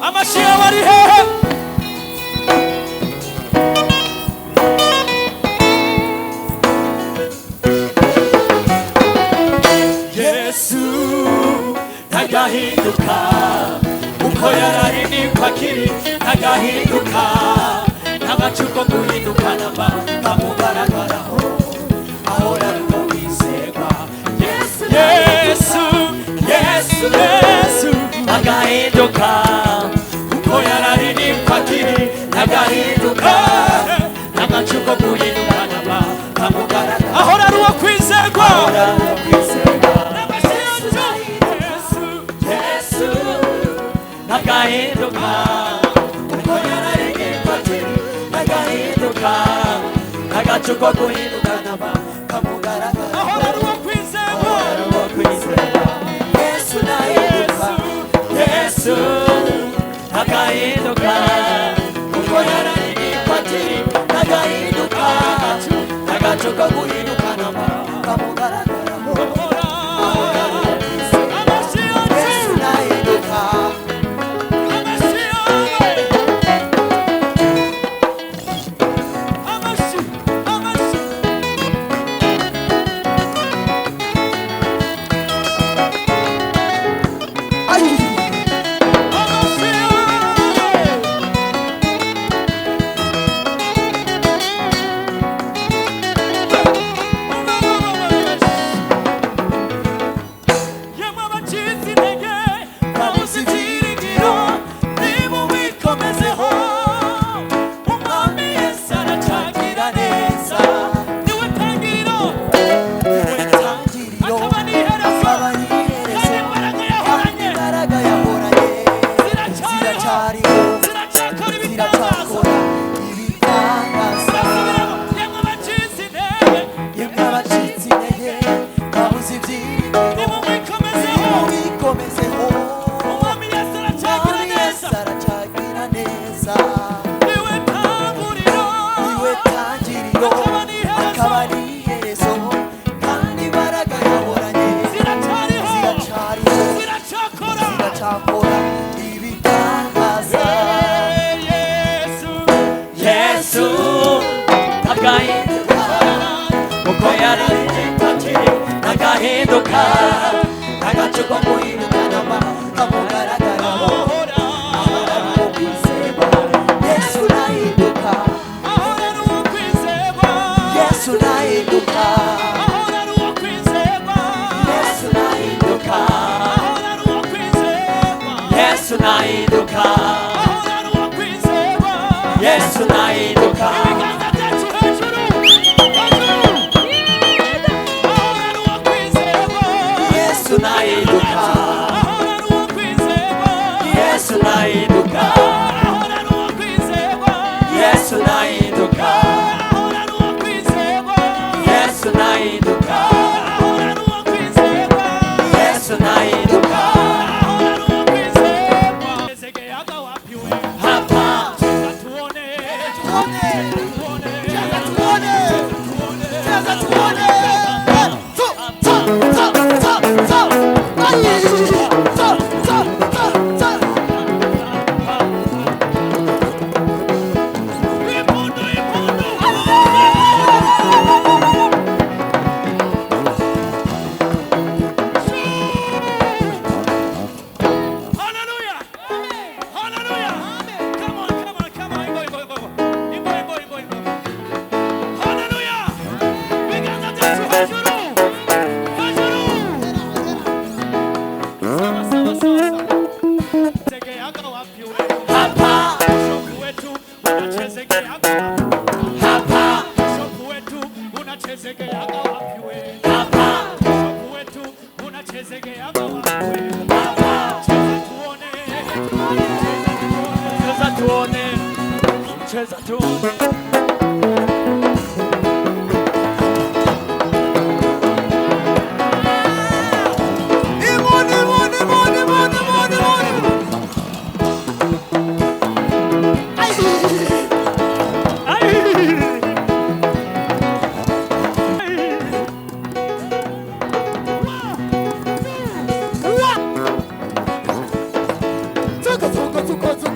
amashira bari hehe Yesu ntagahinduka uko yarari niko akiri ntagahinduka n'agacuko guhinduka namba kamugaragaraho ahora ariko wizerwa Yesu Yesu Yesu Yesu ntagahinduka uko yarari niko akiri ntagahinduka n'agacuko guhinduka namba kamugaragaraho ahora ari uwo kwizerwa nagahinduka uko yararege patiri nagahinduka nagacuko guhinduka naba kamugaragara ahora ari uwo kwizerwa Yesu nahinduka Yesu nagahinduka uko yararege patiri nagahinduka nagacuko guhinduka naba kamugaragara nagahinduka nagacuko guhinduka naba kamugaragara ahora ari uwo kwizerwa Yesu nahinduka ahora ari uwo kwizerwa Yesu nahinduka ahora ari uwo kwizerwa Yesu nahinduka ahora ari uwo kwizerwa Yesu nahinduka ahora ari uwo kwizerwa Yesu nahinduka Yesu nahinduka ahora ari uwo kwizerwa Yesu nahinduka ahora ari uwo kwizerwa Yesu nahinduka ahora ari uwo kwizerwa Yesu nahinduka ahora ari uwo kwizerwa Ezeke yaga wapiwe hapa tuone cheza tuone Took a ukoze